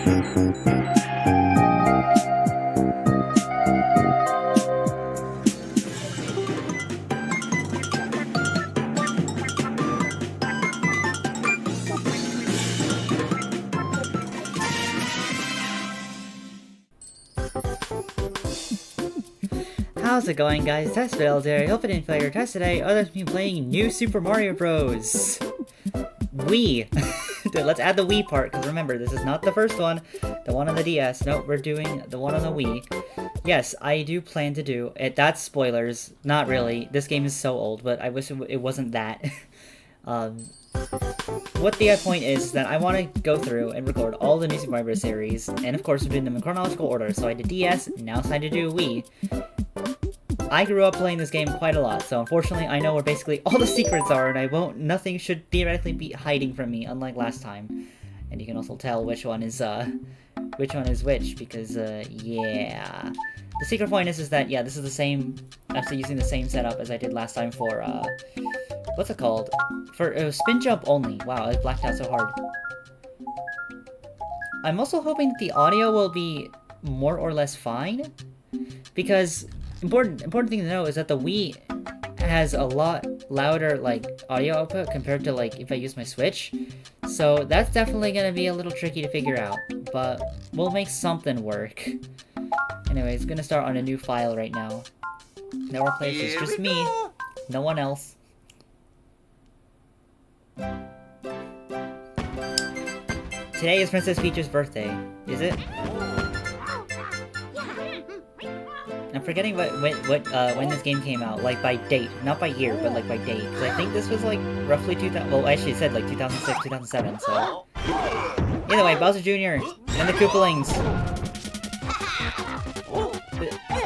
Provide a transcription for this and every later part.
How's it going, guys? Test Fails here. I hope you didn't fail your test today, other than me playing New Super Mario Bros. Wii. Dude, let's add the Wii part, because remember, this is not the first one, the one on the DS. No, we're doing the one on the Wii. Yes, I do plan to do it. That's spoilers. Not really. This game is so old, but I wish it wasn't that. What the point is that I want to go through and record all the New Super Mario Bros. Series, and of course we're doing them in chronological order. So I did DS, now it's time to do Wii. I grew up playing this game quite a lot, so unfortunately I know where basically all the secrets are, and nothing should theoretically be hiding from me, unlike last time. And you can also tell which one is which, because, yeah. The secret point is that, yeah, this is the same, I'm still using the same setup as I did last time for, what's it called? For, spin jump only. Wow, I blacked out so hard. I'm also hoping that the audio will be more or less fine, because important thing to know is that the Wii has a lot louder, like, audio output compared to, like, if I use my Switch. So that's definitely gonna be a little tricky to figure out, but we'll make something work. Anyways, gonna start on a new file right now. No more players, it's just me. No one else. Today is Princess Peach's birthday. Is it? I'm forgetting when this game came out, like by date, not by year, but like by date. Because I think this was like roughly 2000. Well, actually, it said like 2006, 2007. So either way, Bowser Jr. and the Koopalings.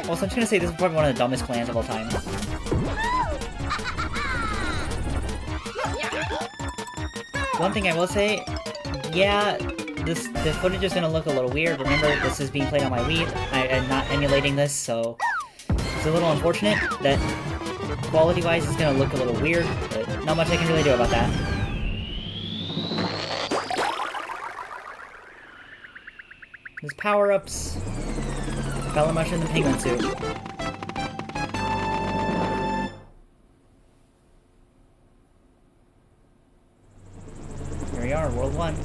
Also, I'm just gonna say this is probably one of the dumbest plans of all time. One thing I will say, yeah, this footage is gonna look a little weird. Remember, this is being played on my Wii. I'm not emulating this, so it's a little unfortunate that quality-wise it's gonna look a little weird, but not much I can really do about that. There's power-ups. Fellow Mushroom and Penguin suit. Here we are, World 1.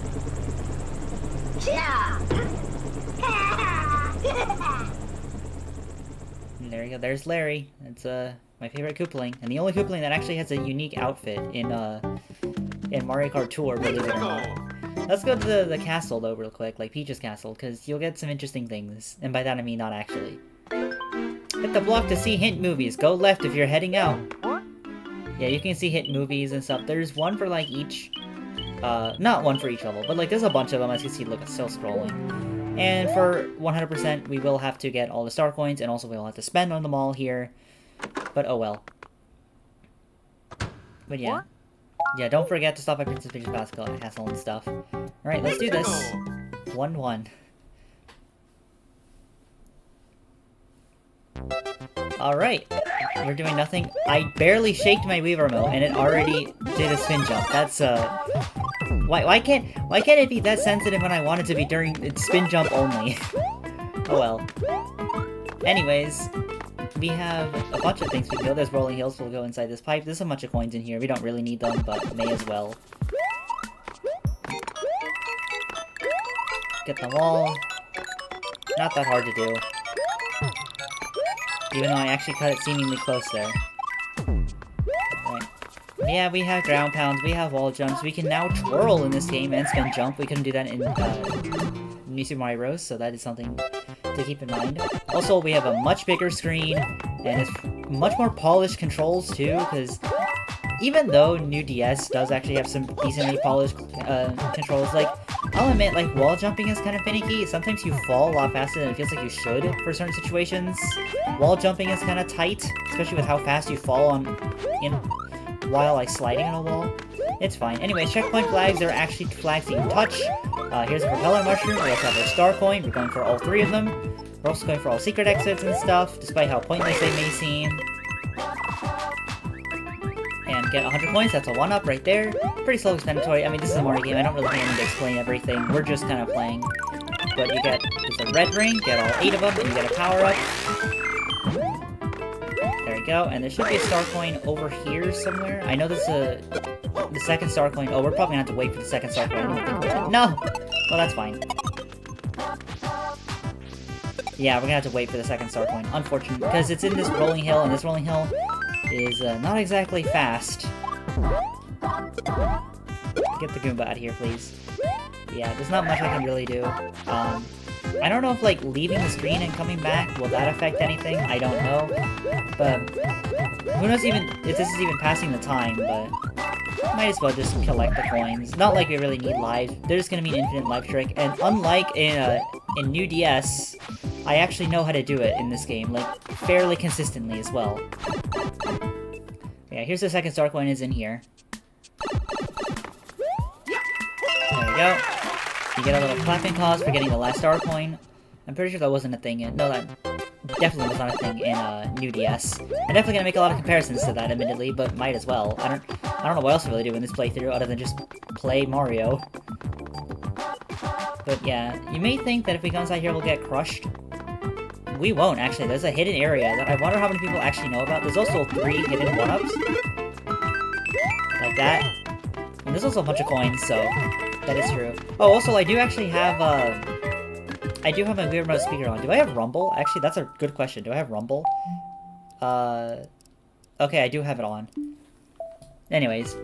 And there you go, there's Larry. It's my favorite Koopaling, and the only Koopaling that actually has a unique outfit in Mario Kart Tour, believe it or not. Let's go to the castle though real quick, like Peach's castle, because you'll get some interesting things. And by that I mean not actually. Hit the block to see hint movies. Go left if you're heading out. Yeah, you can see hint movies and stuff. There's one for like each, not one for each level, but like there's a bunch of them as you can see, look, it's still scrolling. And for 100% we will have to get all the star coins, and also we'll have to spend on them all here. But oh well. But yeah. Yeah, don't forget to stop by Princess Peach's castle and stuff. Alright, let's do this. 1-1. Alright. We're doing nothing. I barely shaked my Wii remote and it already did a spin jump. That's, Why can't it be that sensitive when I want it to be during its spin jump only? Oh well. Anyways. We have a bunch of things to do. There's rolling hills, we'll go inside this pipe. There's a bunch of coins in here. We don't really need them, but may as well. Get them all. Not that hard to do. Even though I actually cut it seemingly close there. Right. Yeah, we have ground pounds, we have wall jumps. We can now twirl in this game and spin jump. We couldn't do that in New Super Mario Bros., so that is something to keep in mind. Also, we have a much bigger screen, and it's much more polished controls too, because even though New DS does actually have some decently polished controls, like, I'll admit, like, wall jumping is kind of finicky. Sometimes you fall a lot faster than it feels like you should for certain situations. Wall jumping is kind of tight, especially with how fast you fall while, like, sliding on a wall. It's fine. Anyway, checkpoint flags are actually flags that you can touch. Here's a propeller mushroom. We also have a star coin. We're going for all 3 of them. We're also going for all secret exits and stuff, despite how pointless they may seem. And get 100 coins. That's a 1-up right there. Pretty self-explanatory. I mean, this is a Mario game. I don't really need to explain everything. We're just kind of playing. but you get just a red ring, get all 8 of them, and you get a power-up. There we go, and there should be a star coin over here somewhere. I know there's the second star coin. Oh, we're probably gonna have to wait for the second star coin. I didn't think about it. No! Well, that's fine. Yeah, we're gonna have to wait for the second star coin. Unfortunate, because it's in this rolling hill, and this rolling hill is not exactly fast. Get the Goomba out of here, please. Yeah, there's not much I can really do. I don't know if, like, leaving the screen and coming back, will that affect anything? I don't know. But who knows even if this is even passing the time, but might as well just collect the coins. Not like we really need lives. They're just gonna be an infinite life trick, and unlike in New DS, I actually know how to do it in this game, like, fairly consistently as well. Yeah, here's the second star coin is in here. There we go. You get a little clapping pause for getting the last star coin. I'm pretty sure that wasn't a thing in... No, that definitely was not a thing in New DS. I'm definitely gonna make a lot of comparisons to that, admittedly, but might as well. I don't know what else to really do in this playthrough other than just play Mario. But yeah, you may think that if we go inside here we'll get crushed. We won't, actually. There's a hidden area that I wonder how many people actually know about. There's also 3 hidden 1-ups. Like that. And there's also a bunch of coins, so that is true. Oh, also, I do actually have, I do have my weird remote speaker on. Do I have Rumble? Actually, that's a good question. Do I have Rumble? Okay, I do have it on. Anyways.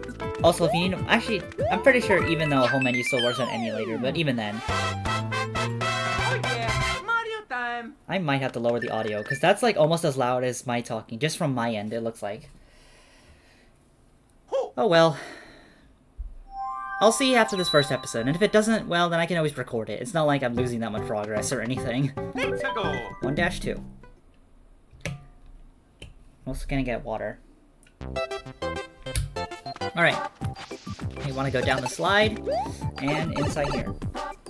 Also, if you need... Actually, I'm pretty sure even though home menu still works on emulator, but even then... I might have to lower the audio, because that's, like, almost as loud as my talking, just from my end, it looks like. Oh, well. I'll see after this first episode, and if it doesn't, well, then I can always record it. It's not like I'm losing that much progress or anything. 1-2. Also gonna get water. Alright. You want to go down the slide, and inside here.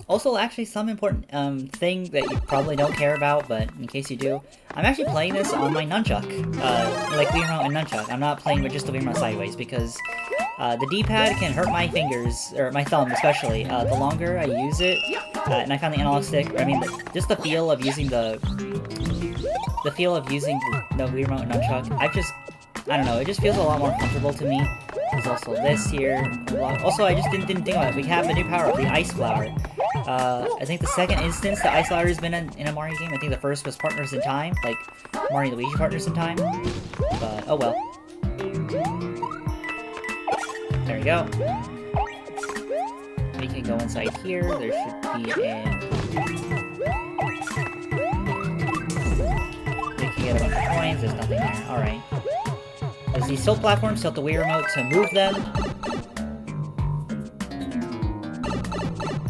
Also, actually, some important thing that you probably don't care about, but in case you do, I'm actually playing this on my nunchuck, like Wii Remote and nunchuck. I'm not playing with just the Wii Remote sideways, because the D-pad can hurt my fingers, or my thumb especially, the longer I use it, and I found the analog stick, or I mean, just the feel of using the Wii Remote and nunchuck, I don't know, it just feels a lot more comfortable to me. There's also this here. Also, I just didn't think about it. We have a new power-up, the Ice Flower. I think the second instance the Ice Flower has been in a Mario game. I think the first was Partners in Time, like Mario and Luigi Partners in Time. But, oh well. There we go. We can go inside here. There should be a... We can get a bunch of coins. There's nothing there. Alright. There's these tilt platforms, tilt the Wii Remote to move them.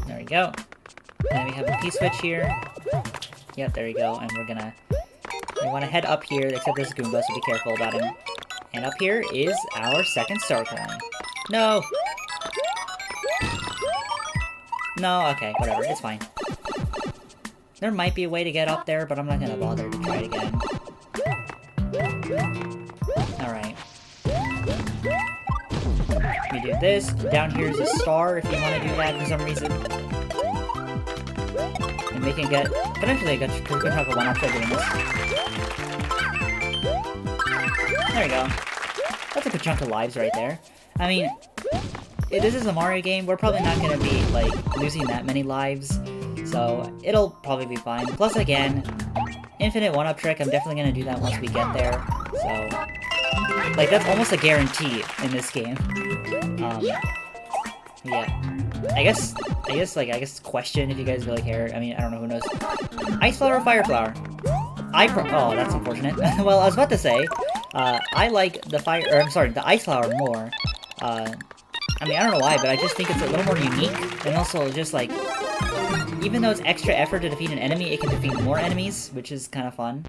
There we go. And then we have a P-switch here. Yep, there we go. And we want to head up here, except there's Goomba, so be careful about him. And up here is our second star coin. No! No, okay, whatever, it's fine. There might be a way to get up there, but I'm not gonna bother to try it again. Alright. We do this. Down here is a star if you want to do that for some reason. And we can get... Potentially get a good chunk of 1-ups by doing this. There we go. That's a good chunk of lives right there. I mean, if this is a Mario game, we're probably not going to be, like, losing that many lives. So, it'll probably be fine. Plus, again, infinite 1-up trick, I'm definitely going to do that once we get there. So, like, that's almost a guarantee in this game. Yeah. I guess, question if you guys really care. I mean, I don't know, who knows. Ice Flower or Fire Flower? Oh, that's unfortunate. Well, I was about to say, I like the Ice Flower more. I mean, I don't know why, but I just think it's a little more unique, and also just, like, even though it's extra effort to defeat an enemy, it can defeat more enemies, which is kind of fun.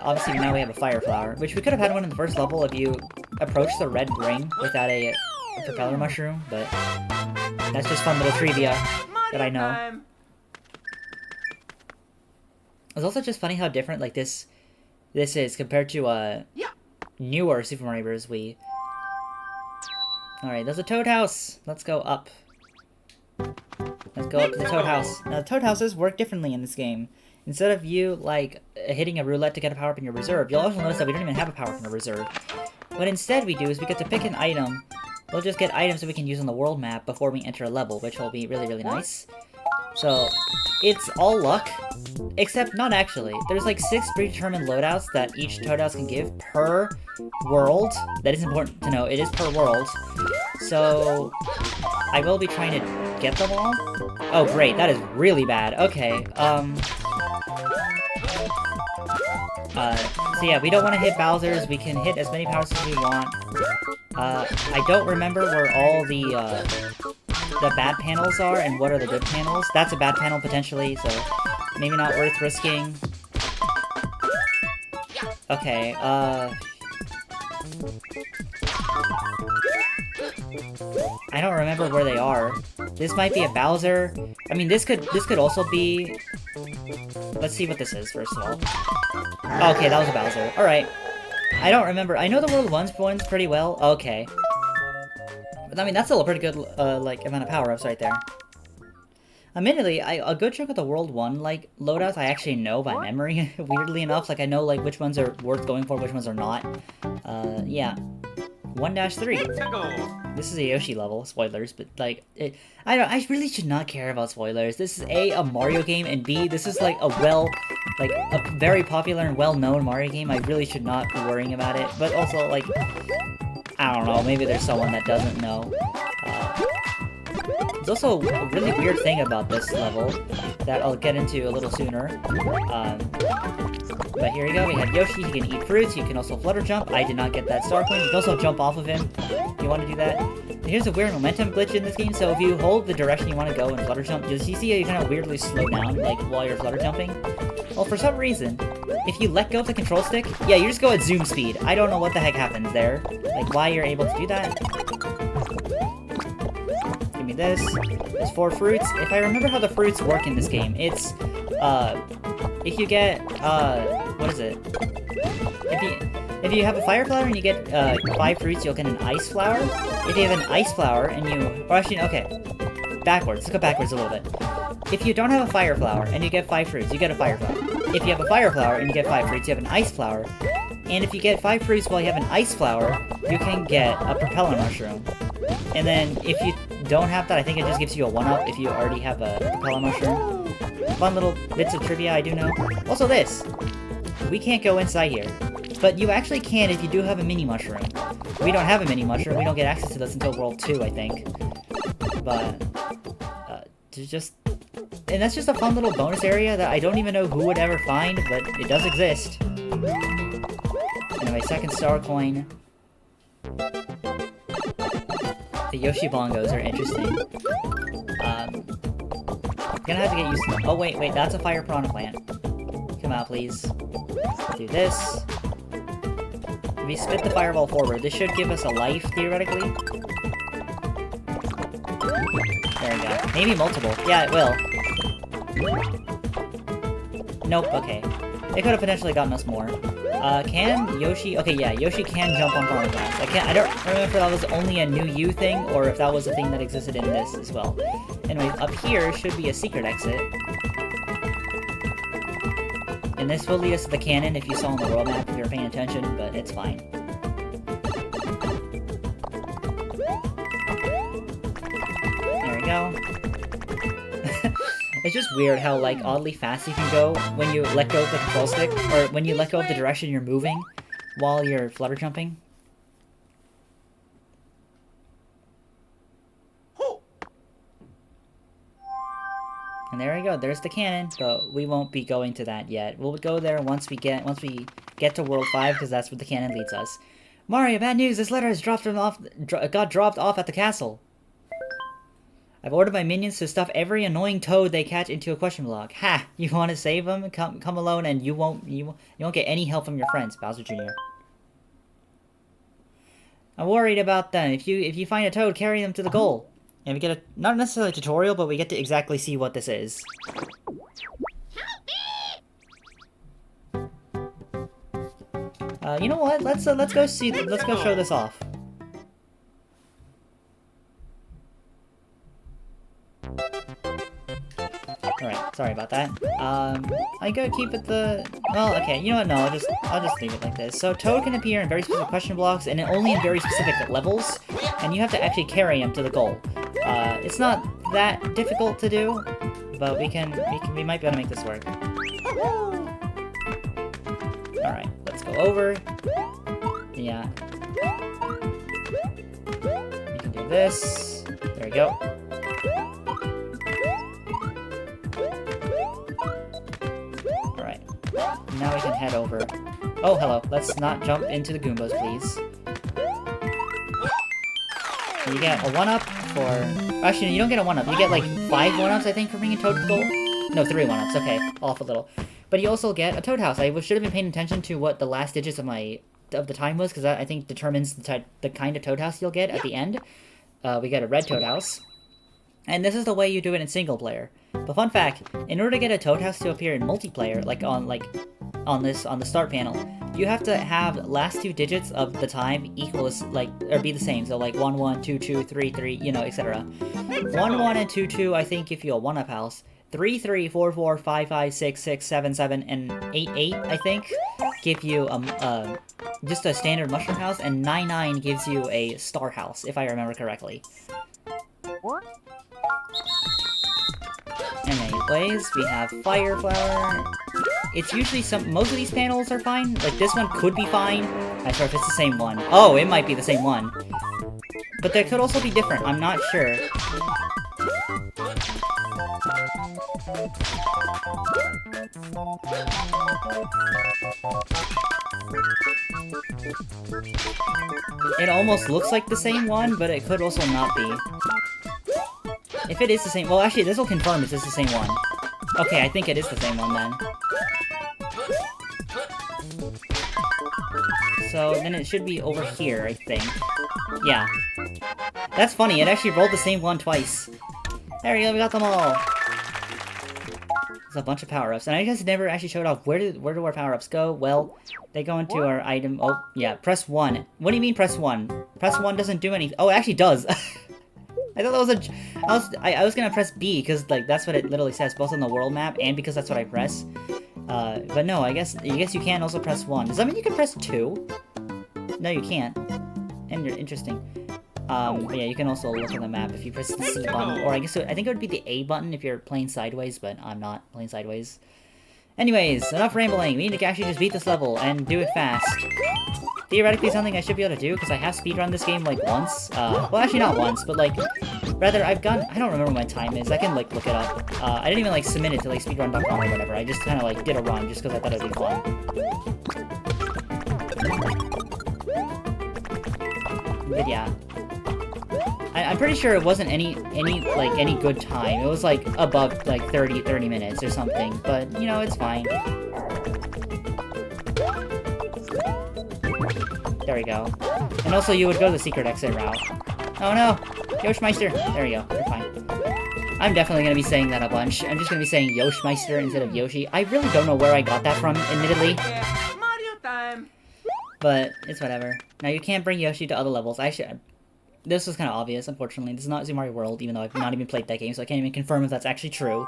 Obviously, now we have a Fire Flower, which we could have had one in the first level if you approach the red ring without a propeller mushroom, but that's just fun little trivia that I know. It's also just funny how different, like, this is compared to, newer Super Mario Bros. Wii. Alright, there's a Toad House! Let's go up. Let's go up to the Toad House. Now, the Toad Houses work differently in this game. Instead of you, like, hitting a roulette to get a power-up in your reserve, you'll also notice that we don't even have a power-up in our reserve. What instead we do is we get to pick an item. We'll just get items that we can use on the world map before we enter a level, which will be really, really nice. So, it's all luck, except not actually. There's like 6 predetermined loadouts that each Toad House can give per world. That is important to know, it is per world. So, I will be trying to get them all. Oh great, that is really bad. Okay, so yeah, we don't want to hit Bowser's. We can hit as many powers as we want. I don't remember where all the bad panels are and what are the good panels. That's a bad panel potentially, so maybe not worth risking. Okay, I don't remember where they are. This might be a Bowser. I mean, this could also be... Let's see what this is, first of all. Oh, okay, that was a Bowser. Alright. I don't remember. I know the World 1's ones pretty well. Okay. But, I mean, that's still a pretty good, like, amount of power-ups right there. Admittedly, a good chunk of the World 1, like, loadouts I actually know by memory, weirdly enough. Like, I know, like, which ones are worth going for, which ones are not. Yeah. 1-3. This is a Yoshi level, spoilers, but like, I really should not care about spoilers. This is a Mario game, and B, this is like a very popular and well-known Mario game. I really should not be worrying about it, but also, like, I don't know, maybe there's someone that doesn't know. There's also a really weird thing about this level that I'll get into a little sooner. But here we go, we have Yoshi, he can eat fruits, you can also flutter jump. I did not get that star coin. You can also jump off of him if you want to do that. And here's a weird momentum glitch in this game, so if you hold the direction you want to go and flutter jump, you see how you kind of weirdly slow down, like, while you're flutter jumping? Well, for some reason, if you let go of the control stick, yeah, you just go at zoom speed. I don't know what the heck happens there, like, why you're able to do that. Give me this. There's 4 fruits. If I remember how the fruits work in this game, it's, if you get, what is it? If you have a fire flower and you get 5 fruits, you'll get an ice flower. If you have an ice flower and you... Or actually, okay. Backwards. Let's go backwards a little bit. If you don't have a fire flower and you get 5 fruits, you get a fire flower. If you have a fire flower and you get 5 fruits, you have an ice flower. And if you get 5 fruits while you have an ice flower, you can get a propeller mushroom. And then if you don't have that, I think it just gives you a 1-up if you already have a propeller mushroom. Fun little bits of trivia I do know. Also this. We can't go inside here. But you actually can if you do have a mini mushroom. We don't have a mini mushroom. We don't get access to this until World 2, I think. But, and that's just a fun little bonus area that I don't even know who would ever find, but it does exist. Anyway, second star coin. The Yoshi bongos are interesting. Gonna have to get used to them. Oh, wait, that's a fire piranha plant. Come out, please. Do this. If we spit the fireball forward, this should give us a life, theoretically. There we go. Maybe multiple. Yeah, it will. Nope, okay. It could have potentially gotten us more. Can Yoshi... Okay, yeah, Yoshi can jump on piranha plants. I don't remember if that was only a new U thing, or if that was a thing that existed in this as well. Anyways, up here should be a secret exit. And this will lead us to the cannon if you saw on the world map if you were paying attention, but it's fine. There we go. It's just weird how, like, oddly fast you can go when you let go of the control stick, or when you let go of the direction you're moving while you're flutter jumping. And there we go, there's the cannon, but we won't be going to that yet. We'll go there once we get to World 5, because that's where the cannon leads us. Mario, bad news! This letter has got dropped off at the castle. I've ordered my minions to stuff every annoying toad they catch into a question block. Ha! You want to save them? Come alone, and you won't get any help from your friends, Bowser Jr. I'm worried about them. If you find a toad, carry them to the goal. And we get a, not necessarily a tutorial, but we get to exactly see what this is. You know what? Let's go show this off. Alright, sorry about that. I gotta keep it the... Well, okay, you know what, no, I'll just leave it like this. So Toad can appear in very specific question blocks, and only in very specific levels, and you have to actually carry him to the goal. It's not that difficult to do, but we might be able to make this work. Alright, let's go over. Yeah. We can do this. There we go. Alright. Now we can head over. Oh, hello. Let's not jump into the Goombas, please. You get a 1-up for... Actually, you don't get a 1-up. You get, like, 5 1-ups, I think, for bringing Toad to the goal. No, 3 1-ups. Okay, off a little. But you also get a Toad House. I should have been paying attention to what the last digits of the time was, because that, I think, determines the kind of Toad House you'll get at the end. We get a red Toad House. And this is the way you do it in single player. But fun fact, in order to get a Toad House to appear in multiplayer, on the start panel, you have to have last 2 digits of the time equals, or be the same. So, 1, 1, 2, 2, 3, 3, you know, etc. 1, 1, and 2, 2, I think, give you a 1-up house. 3, 3, 4, 4, 5, 5, 6, 6, 7, 7, and 8, 8, I think, give you just a standard mushroom house, and 9, 9 gives you a star house, if I remember correctly. Anyways, we have Fire Flower. It's usually most of these panels are fine. Like, this one could be fine. I'm not sure if it's the same one. Oh, it might be the same one. But they could also be different. I'm not sure. It almost looks like the same one, but it could also not be. If it is the same... Well, actually, this will confirm if it's the same one. Okay, I think it is the same one, then. So, then it should be over here, I think. Yeah. That's funny, it actually rolled the same one twice. There we go, we got them all! There's a bunch of power-ups, and I guess never actually showed off where do our power-ups go? Well, they go into our item... Oh, yeah, press 1. What do you mean press 1? Press 1 doesn't do anything. Oh, it actually does! I thought that was a... I was gonna press B, because, that's what it literally says, both on the world map, and because that's what I press. But no, I guess you can also press 1. Does that mean you can press 2? No, you can't. Interesting. But yeah, you can also look on the map if you press the C button, or I think it would be the A button if you're playing sideways, but I'm not playing sideways. Anyways, enough rambling. We need to actually just beat this level and do it fast. Theoretically, something I should be able to do, because I have speedrun this game, once. Well, actually not once, but, rather, I don't remember what my time is. I can, look it up. I didn't even, submit it to, speedrun.com or whatever. I just kind of, did a run, just because I thought it'd be fun. But, yeah. I'm pretty sure it wasn't any good time. It was, above, 30 minutes or something. But, you know, it's fine. There we go. And also, you would go the secret exit route. Oh no! Yoshmeister! There we go. We're fine. I'm definitely gonna be saying that a bunch. I'm just gonna be saying Yoshmeister instead of Yoshi. I really don't know where I got that from, admittedly. Mario time! But, it's whatever. Now, you can't bring Yoshi to other levels. This was kind of obvious, unfortunately. This is not Super Mario World, even though I've not even played that game, so I can't even confirm if that's actually true.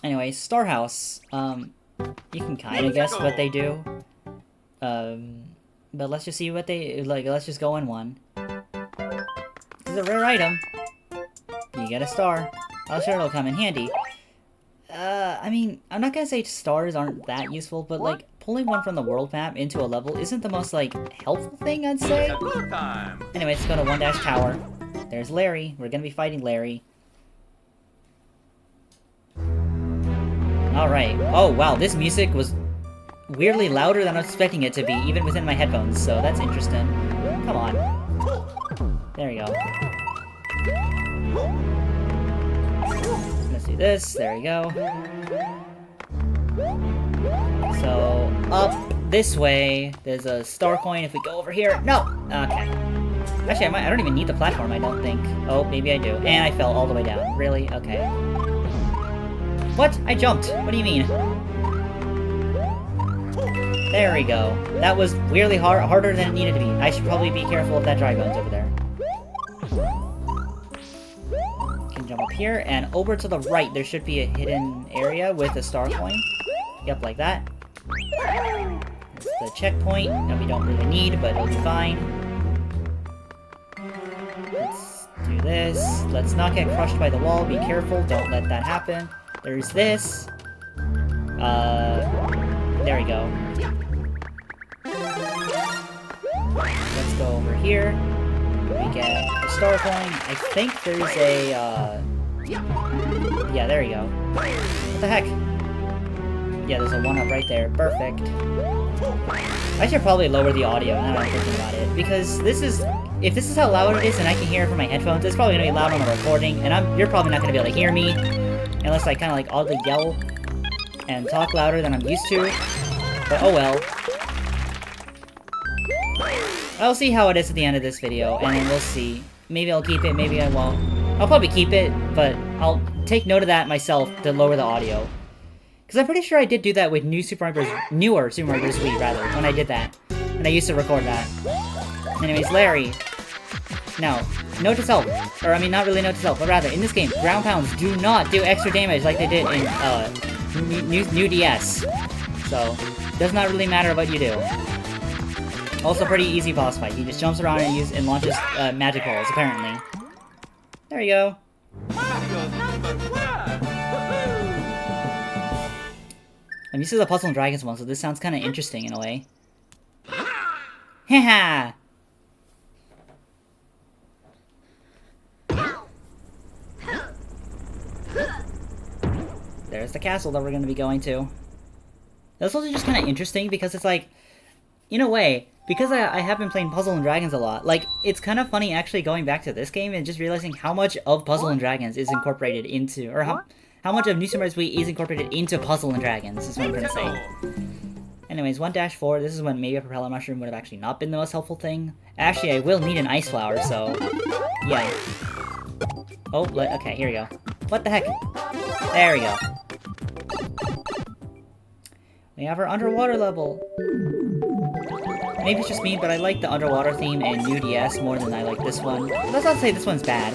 Anyway, Star House. You can kind of guess what they do. But let's just see what they, let's just go in one. This is a rare item. You get a star. I'm sure it'll come in handy. I mean, I'm not gonna say stars aren't that useful, but, pulling one from the world map into a level isn't the most, helpful thing, I'd say. Anyway, let's go to 1- Tower. There's Larry. We're gonna be fighting Larry. Alright. Oh, wow, this music was weirdly louder than I was expecting it to be, even within my headphones, so that's interesting. Come on. There we go. Let's do this. There we go. So, up this way, there's a star coin. If we go over here... No! Okay. Actually, I don't even need the platform, I don't think. Oh, maybe I do. And I fell all the way down. Really? Okay. What? I jumped. What do you mean? There we go. That was weirdly harder than it needed to be. I should probably be careful of that dry bones over there. Can jump up here, and over to the right, there should be a hidden area with a star coin. Yep, like that. That's the checkpoint that we don't really need, but it'll be fine. Let's do this. Let's not get crushed by the wall. Be careful. Don't let that happen. There's this. There we go. Let's go over here. We get a star coin. I think there's a, yeah, there we go. What the heck? Yeah, there's a 1-up right there. Perfect. I should probably lower the audio now that I'm thinking about it, because this is... If this is how loud it is and I can hear it from my headphones, it's probably gonna be loud on the recording, and you're probably not gonna be able to hear me, unless I kind of like oddly yell and talk louder than I'm used to. But oh well. I'll see how it is at the end of this video, and then we'll see. Maybe I'll keep it, maybe I won't. I'll probably keep it, but I'll take note of that myself to lower the audio. Because I'm pretty sure I did do that with newer Super Mario Bros. Wii, rather, when I did that. When I used to record that. Anyways, Larry. Now, note to self. Or, I mean, not really note to self, but rather, in this game, ground pounds do not do extra damage like they did in, new DS. So, does not really matter what you do. Also, pretty easy boss fight. He just jumps around and launches magic balls, apparently. There you go. Mario's number 1! Woohoo! I'm used to the Puzzle and Dragons one, so this sounds kind of interesting in a way. Haha! There's the castle that we're going to be going to. That's also just kind of interesting because it's like, in a way, because I have been playing Puzzle and Dragons a lot, like, it's kind of funny actually going back to this game and just realizing how much of Puzzle and Dragons is incorporated into, or how much of New Super Mario Wii is incorporated into Puzzle and Dragons, is what I'm trying to say. Anyways, 1-4, this is when maybe a propeller mushroom would have actually not been the most helpful thing. Actually, I will need an ice flower, so, yeah. Oh, okay, here we go. What the heck? There we go. We have our underwater level. Maybe it's just me, but I like the underwater theme in New DS more than I like this one. Let's not say this one's bad.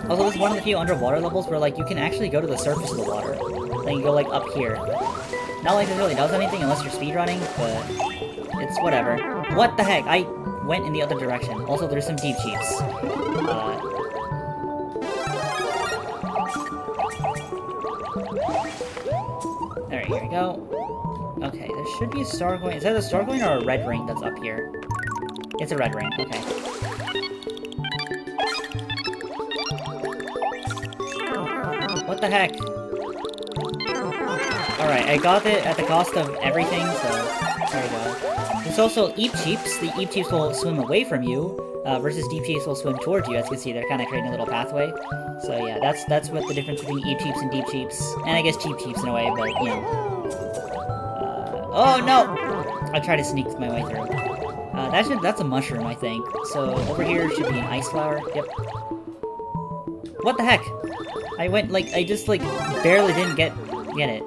Also, this is one of the few underwater levels where, like, you can actually go to the surface of the water. Then you go, like, up here. Not like this really does anything unless you're speedrunning, but it's whatever. What the heck? I went in the other direction. Also, there's some deep cheats. Alright, here we go. Okay, there should be a star coin. Is that a star coin or a red ring that's up here? It's a red ring, okay. What the heck? Alright, I got it at the cost of everything, so there we go. There's also Eep Cheeps. The Eep Cheeps will swim away from you, versus Deep Cheeps will swim towards you. As you can see, they're kind of creating a little pathway. So yeah, that's what the difference between Eep Cheeps and Deep Cheeps. And I guess Cheep Cheeps in a way, but, you know. Oh no! I tried to sneak my way through. That's a mushroom, I think. So over here should be an ice flower. Yep. What the heck? I went, like, I just, like, barely didn't get it.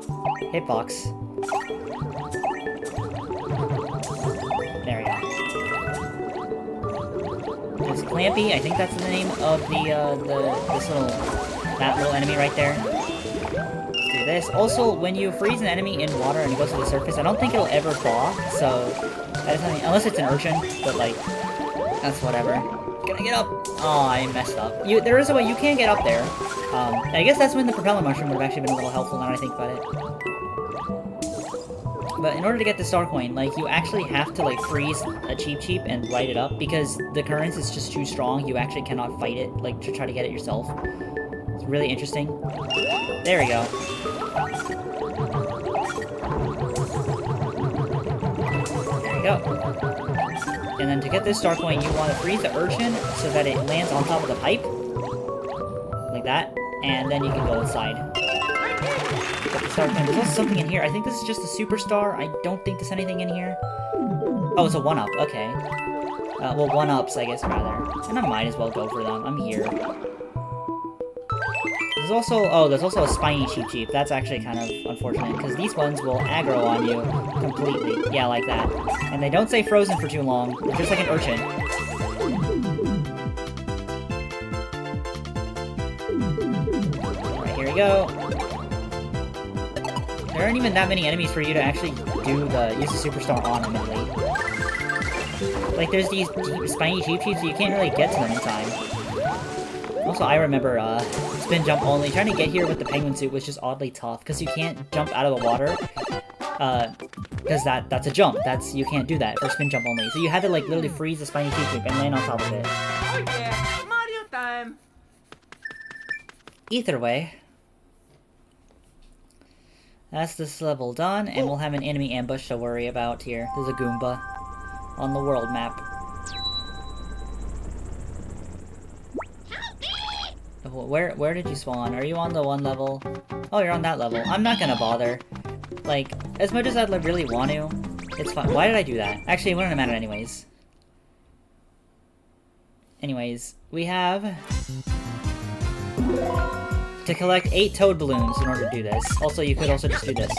Hitbox. There we go. It's Clampy, I think that's the name of that little enemy right there. Let's do this. Also, when you freeze an enemy in water and it goes to the surface, I don't think it'll ever thaw, so that is something, unless it's an urchin, but, like, that's whatever. Can I get up? Oh, I messed up. There is a way you can get up there. I guess that's when the propeller mushroom would have actually been a little helpful now that I think about it. But in order to get the star coin, like, you actually have to, like, freeze a Cheep Cheep and light it up, because the currents is just too strong. You actually cannot fight it, like, to try to get it yourself. It's really interesting. There we go. There we go. And then to get this star coin, you want to freeze the urchin so that it lands on top of the pipe. Like that. And then you can go inside. Get the star coin. There's also something in here. I think this is just a superstar. I don't think there's anything in here. Oh, it's a 1-up. Okay. Well, 1-ups, I guess, rather. And I might as well go for them. I'm here. There's also a spiny Cheep Cheep. That's actually kind of unfortunate, because these ones will aggro on you completely. Yeah, like that. And they don't stay frozen for too long. They're just like an urchin. go. There aren't even that many enemies for you to actually use the superstar on, admittedly. Like, there's these spiny Cheep Cheeps, so you can't really get to them in time. Also, I remember, spin jump only. Trying to get here with the penguin suit was just oddly tough, because you can't jump out of the water. Because that's a jump. You can't do that for spin jump only. So you had to, like, literally freeze the spiny Cheep Cheep and land on top of it. Oh yeah, Mario time. Either way. That's this level done, and we'll have an enemy ambush to worry about here. There's a Goomba on the world map. Where did you spawn? Are you on the one level? Oh, you're on that level. I'm not gonna bother. Like, as much as I'd really want to, it's fine. Why did I do that? Actually, it wouldn't matter anyways. Anyways, we have to collect 8 toad balloons in order to do this. Also, you could also just do this.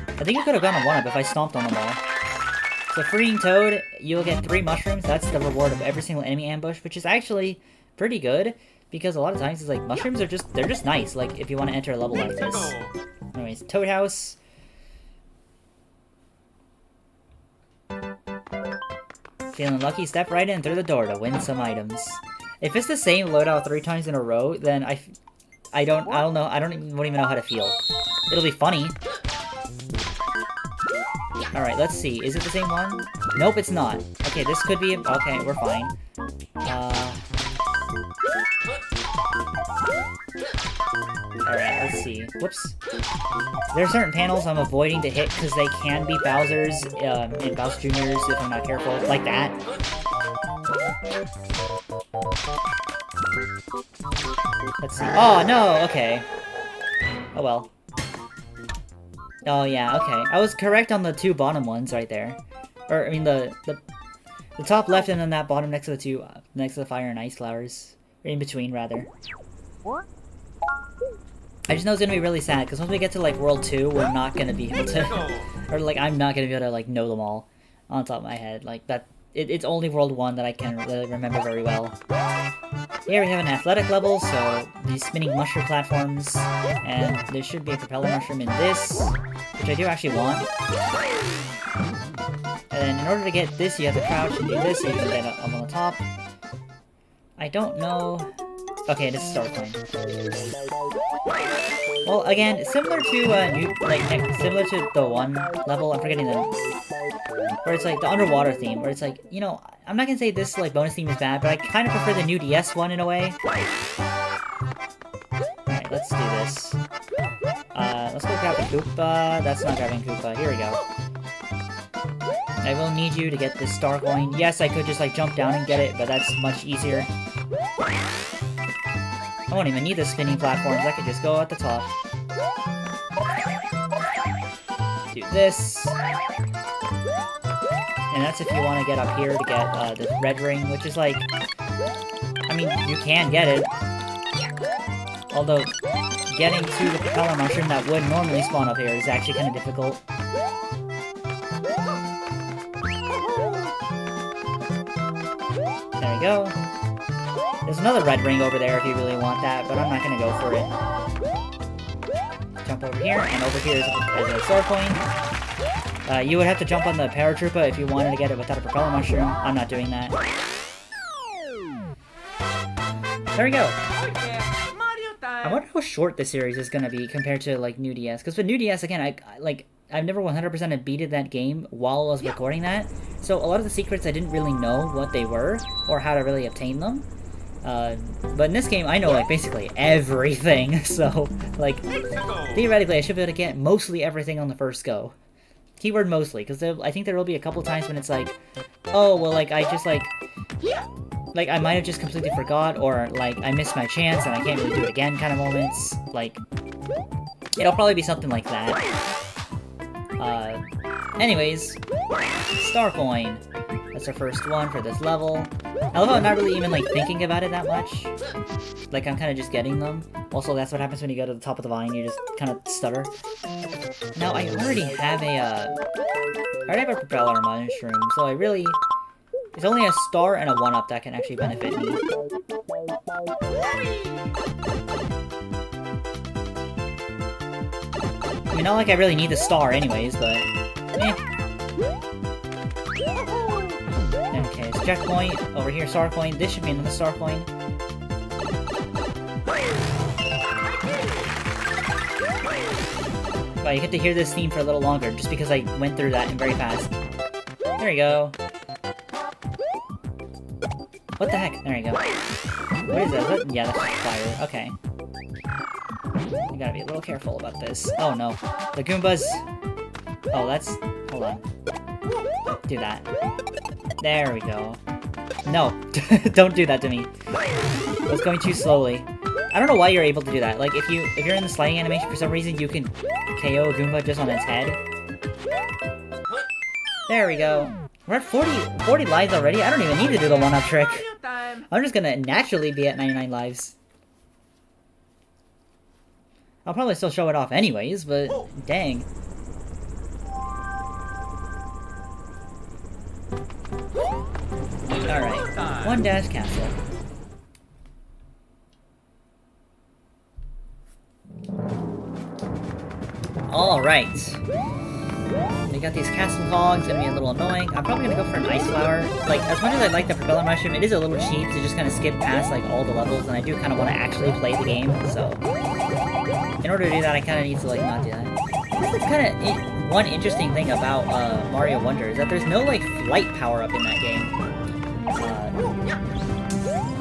I think I could have gone on 1-up if I stomped on them all. So freeing Toad, you'll get 3 mushrooms. That's the reward of every single enemy ambush, which is actually pretty good, because a lot of times it's like, mushrooms are they're just nice, like, if you want to enter a level like this. Anyways, Toad House. Feeling lucky, step right in through the door to win some items. If it's the same loadout 3 times in a row, then I don't know, won't even know how to feel. It'll be funny. Alright, let's see. Is it the same one? Nope, it's not. Okay, this could be... Okay, we're fine. Alright, let's see. Whoops. There are certain panels I'm avoiding to hit because they can be Bowser's and Bowser Jr.'s if I'm not careful. Like that. Let's see. Oh, no! Okay. Oh, well. Oh, yeah, okay. I was correct on the 2 bottom ones right there. Or, I mean, the top left and then that bottom next to the 2, next to the fire and ice flowers. Or in between, rather. What? I just know it's gonna be really sad, because once we get to, like, World 2, we're not gonna be able to... or, like, I'm not gonna be able to, like, know them all on top of my head. Like, that... It's only World 1 that I can really remember very well. Here we have an athletic level, so these spinning mushroom platforms, and there should be a propeller mushroom in this, which I do actually want. And then in order to get this, you have to crouch and do this so you can get up on the top. I don't know... Okay, this is Star Coin. Well, again, similar to, similar to the 1 level, I'm forgetting the... Where it's like the underwater theme, where it's like, you know, I'm not gonna say this like bonus theme is bad, but I kind of prefer the new DS one in a way. Alright, let's do this. Let's go grab a Koopa. That's not grabbing Koopa. Here we go. I will need you to get this star coin. Yes, I could just like jump down and get it, but that's much easier. I won't even need the spinning platforms. I could just go at the top. Do this. And that's if you want to get up here to get the red ring, which is like... I mean, you can get it. Although, getting to the propeller mushroom that would normally spawn up here is actually kind of difficult. There we go. There's another red ring over there if you really want that, but I'm not going to go for it. Jump over here, and over here is a star coin. You would have to jump on the paratroopa if you wanted to get it without a propeller mushroom. I'm not doing that. There we go. I wonder how short this series is gonna be compared to like New DS. Because with New DS, again, I've never 100% beated that game while I was recording that. So a lot of the secrets I didn't really know what they were or how to really obtain them. But in this game, I know like basically everything. So like theoretically, I should be able to get mostly everything on the first go. Keyword mostly, because I think there will be a couple times when it's like, oh, well, like, I just, like, I might have just completely forgot, or, like, I missed my chance and I can't really do it again kind of moments. Like, it'll probably be something like that. Anyways, Star Coin. That's our first one for this level. I love how I'm not really even, like, thinking about it that much. Like, I'm kind of just getting them. Also, that's what happens when you go to the top of the vine, you just kind of stutter. Now, I already have a propeller mushroom, so I really... It's only a star and a 1-up that can actually benefit me. mean, not like I really need the star anyways, but... eh. Okay, it's checkpoint. Over here, star coin. This should be another star coin. Wow, you get to hear this theme for a little longer, just because I went through that very fast. There you go. What the heck? There you go. What is that? Yeah, that's fire. Okay. I gotta be a little careful about this. Oh no. The Goombas... Oh, that's... Hold on. Do that. There we go. No. Don't do that to me. I was going too slowly. I don't know why you're able to do that. Like, if you're in the sliding animation, for some reason, you can KO a Goomba just on its head. There we go. We're at 40 lives already? I don't even need to do the one-up trick. I'm just gonna naturally be at 99 lives. I'll probably still show it off anyways, but dang. Alright, one dash castle. Alright. We got these castle hogs, gonna be a little annoying. I'm probably gonna go for an ice flower. Like, as much as I like the propeller mushroom, it is a little cheap to just kind of skip past, like, all the levels, and I do kind of want to actually play the game, so... In order to do that, I kind of need to, like, not do that. That's kind of one interesting thing about Mario Wonder, is that there's no, like, flight power-up in that game.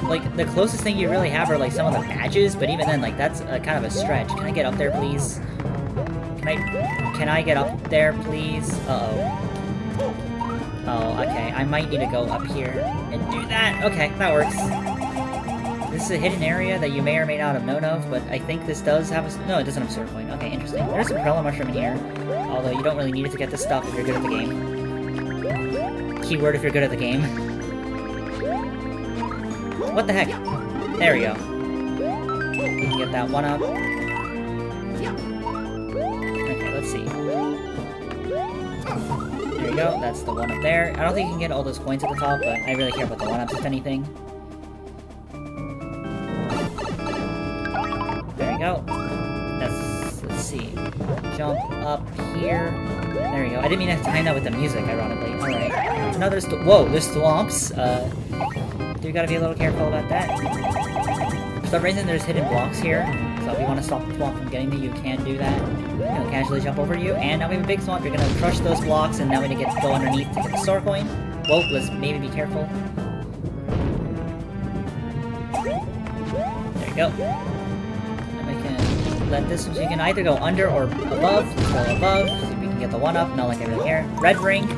Like, the closest thing you really have are, like, some of the badges, but even then, like, that's kind of a stretch. Can I get up there, please? Can I get up there, please? Uh-oh. Oh, okay. I might need to go up here and do that. Okay, that works. This is a hidden area that you may or may not have known of, but I think this does have a... No, it doesn't have a sword coin. Okay, interesting. There's a propeller mushroom in here, although you don't really need it to get this stuff if you're good at the game. Keyword if you're good at the game. What the heck? There we go. You can get that one up. Okay, let's see. There you go, that's the one up there. I don't think you can get all those coins at the top, but I really care about the one-ups, if anything. There you go. Let's see. Jump up here. There we go. I didn't mean to time that with the music, ironically. Alright. Now there's... Whoa, there's thwomps. Do gotta be a little careful about that. For some reason, there's hidden blocks here. So if you want to stop the thwomp from getting me, you can do that. It'll casually jump over you. And now we have a big thwomp. You're gonna crush those blocks, and now we need to go underneath to get the star coin. Whoa, let's maybe be careful. There you go. And we can let this, so you can either go under or above. Let's go above, so we can get the one up, not like everything here. Red ring.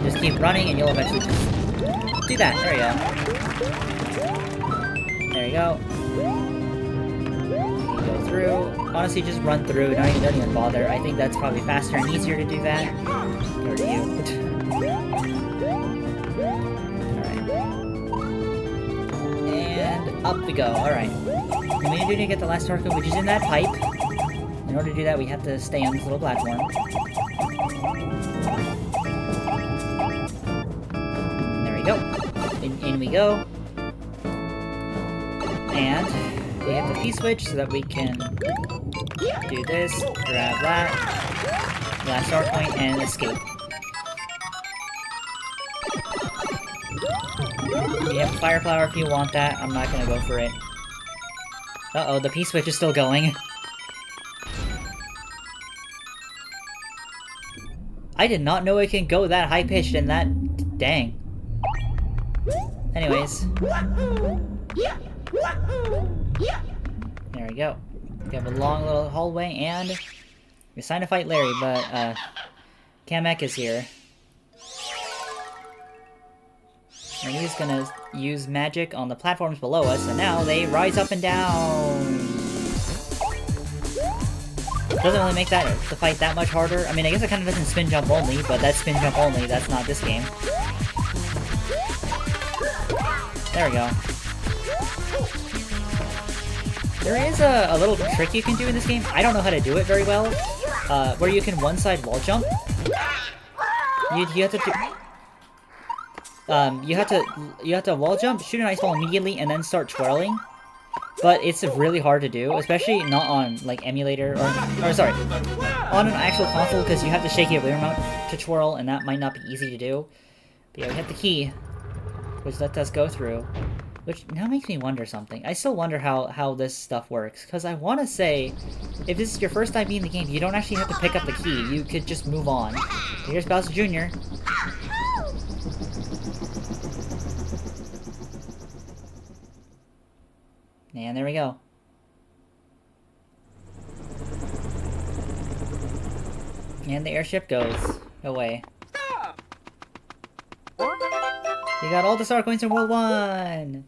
Just keep running, and you'll eventually just do that. There you go. There you go. You go through. Honestly, just run through. Don't even bother. I think that's probably faster and easier to do that. Or to you. Alright. And up we go. Alright. And we need to get the last star coin, which is in that pipe. In order to do that, we have to stay on this little platform. There we go. In we go. And we have the P-switch so that we can do this, grab that, last star point, and escape. You have fire flower if you want that. I'm not gonna go for it. Uh-oh, the P-switch is still going. I did not know it can go that high-pitched and that... Dang. Anyways. There we go. We have a long little hallway, and we're trying to fight Larry, but Kamek is here. And he's gonna use magic on the platforms below us, and now they rise up and down. Doesn't really make the fight that much harder. I mean, I guess it kind of doesn't spin jump only, but that's spin jump only. That's not this game. There we go. There is a little trick you can do in this game. I don't know how to do it very well. Where you can one-side wall jump. You have to do... you have to wall jump, shoot an ice ball immediately, and then start twirling. but it's really hard to do, especially not on like emulator or sorry, on an actual console because you have to shake your Wii remote to twirl, and that might not be easy to do. But yeah, we hit the key, which lets us go through. Which now makes me wonder something. I still wonder how this stuff works, because I want to say, if this is your first time beating the game, you don't actually have to pick up the key. You could just move on. Here's Bowser Jr. And there we go. And the airship goes away. We got all the star coins from World 1!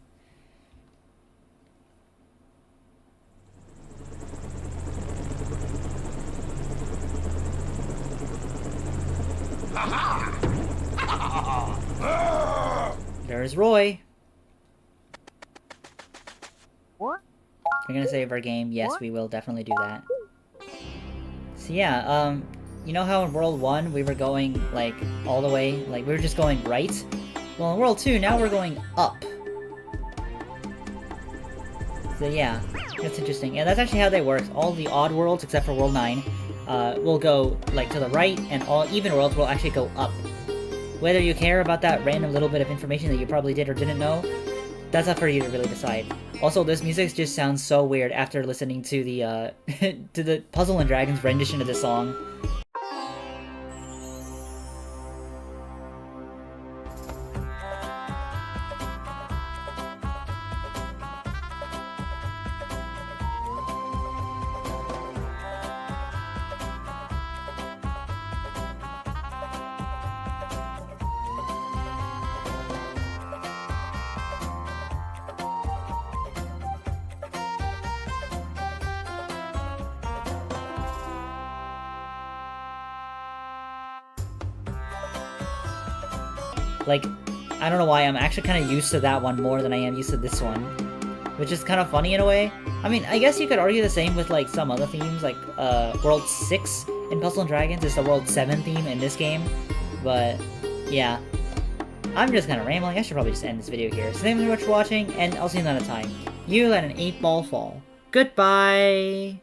There's Roy. We're gonna save our game. Yes, we will definitely do that. So yeah, you know how in World 1 we were going, like, all the way? Like, we were just going right? Well, in World 2, now we're going up. So yeah, that's interesting. And that's actually how they work. All the odd worlds, except for World 9, will go, like, to the right, and all even worlds will actually go up. Whether you care about that random little bit of information that you probably did or didn't know, that's up for you to really decide. Also, this music just sounds so weird after listening to the, to the Puzzle and Dragons rendition of this song. Like, I don't know why, I'm actually kind of used to that one more than I am used to this one. Which is kind of funny in a way. I mean, I guess you could argue the same with, like, some other themes, like, World 6 in Puzzle & Dragons is the World 7 theme in this game. But, yeah. I'm just kind of rambling, I should probably just end this video here. So thank you very much for watching, and I'll see you another time. You let an 8-ball fall. Goodbye!